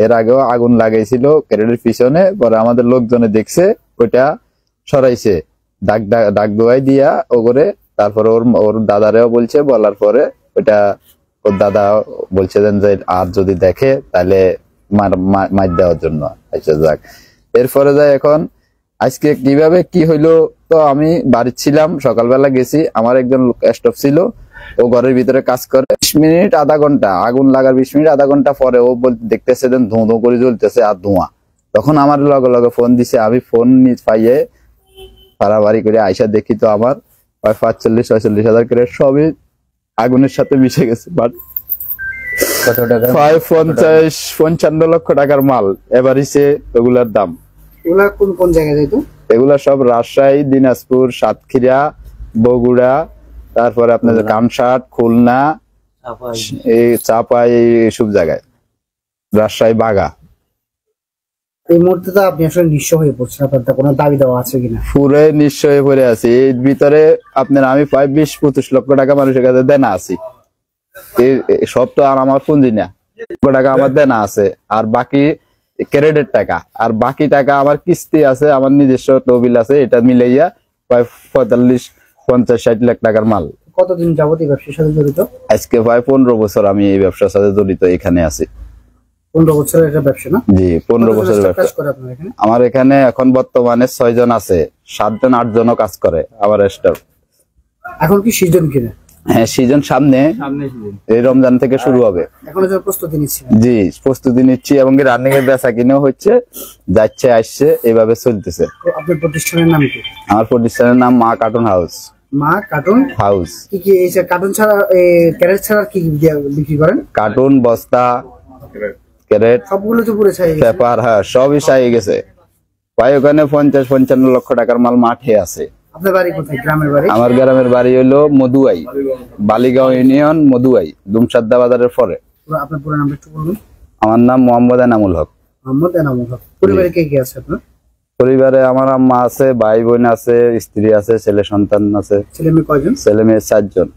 এর আগেও আগুন লাগাইছিল ক্যারেটের পিছনে, পরে আমাদের লোকজনে দেখছে, ওইটা সরাইছে, ডাক দোয়াই দিয়া ও করে। তারপরে ওর দাদারেও বলছে, বলার পরে ওইটা ওর দাদা বলছে যে আর যদি দেখে তাহলে মার দেওয়ার জন্য। আচ্ছা যাক, এরপরে যাই এখন আজকে কিভাবে কি হইলো। তো আমি বাড়ি ছিলাম, সকালবেলা গেছি, আমার একজন স্টাফ ছিল, ও ঘরের ভিতরে কাজ করে। 20 মিনিট আধা ঘন্টা আগুন লাগার 20 মিনিট আধা ঘন্টা পরে ও দেখতেছে ধোঁ ধোঁ করে জ্বলতেছে আর ধোঁয়া। তখন আমার লগে লগে ফোন দিছে, আমি ফোন পাইয়ে পাড়াবাড়ি করে আইসা দেখি তো আমার 45-46 হাজার করে সবই আগুনের সাথে মিশে গেছে। বাট কত টাকা? 55 লক্ষ টাকার মাল এভারেজে ওগুলার দাম। এগুলা কোন কোন জায়গায় যাইতো? এগুলা সব রাজশাহী, দিনাজপুর, সাতক্ষীরা, বগুড়া, তারপরে আপনাদের কামসাট, খুলনা, এই চাপাই, এইসব জায়গায়, রাজশাহী, বাগা। এই মুহূর্তে তো আপনি আসলে নিঃস্ব হয়ে পড়ছেন, আপনার কোনো দাবি দেওয়া আছে কিনা? পুরো নিঃস্ব হয়ে পড়ে আছি। এর ভিতরে আপনার আমি প্রায় 20-25 লক্ষ টাকা মানুষের কাছে দেনা আছি। সব তো আর আমার পুঁজি না, টাকা আমার দেনা আছে, আর বাকি ক্রেডিট টাকা, আর বাকি টাকা আমার কিস্তি আছে, আমার নিজস্ব তহবিল আছে, এটা মিলাইয়া প্রায় 45-50-60 লাখ টাকার মাল। কতদিন যাবত এই ব্যবসার সাথে জড়িত? আজকে প্রায় 15 বছর আমি এই ব্যবসার সাথে জড়িত, এখানে আছি। 15 বছরের এটা ব্যবসা না? জি, 15 বছরের ব্যবসা। আমার এখানে এখন বর্তমানে 6 জন আছে, 7 জন 8 জনও কাজ করে আমার স্টাফ। এখন কি সিজন কিনা? হ্যাঁ, সিজন সামনে এই রমজান থেকে শুরু হবে। এখন প্রস্তুতি নিচ্ছি? জি, প্রস্তুতি নিচ্ছি, এবং রানিং এর বেচা কিনেও হচ্ছে, যাচ্ছে আসছে, এইভাবে চলতেছে। আপনার প্রতিষ্ঠানের নাম কি? আমার প্রতিষ্ঠানের নাম মা কার্টুন হাউস। মা কার্টুন হাউস। কি কি এই যে কার্টুন ছাড়া, ক্যারেট ছাড়া কি বিক্রি করেন? কার্টুন, বস্তা, ক্যারেট, সবগুলো তো পুরো ছাই পেপার, হ্যাঁ সবই ছাই গেছে। প্রায় ওখানে 50-55 লক্ষ টাকার মাল মাঠে আছে। আপনার বাড়ি কোথায়? গ্রামের বাড়ি? আমার গ্রামের বাড়ি হলো মধুয়াই, বালিগাঁও ইউনিয়ন, মধুয়াই, দুমসাদ্দা বাজারের পরে। আপনার পুরো নামটা একটু বলুন। আমার নাম মোহাম্মদ এনামুল হক। মোহাম্মদ এনামুল হক। পরিবারে কে কে আছে আপনার? পরিবারে আমার আম্মা আছে, ভাই বোন আছে, স্ত্রী আছে, ছেলে সন্তান আছে। ছেলে মেয়ে কয়জন? ছেলে মেয়ে 4 জন।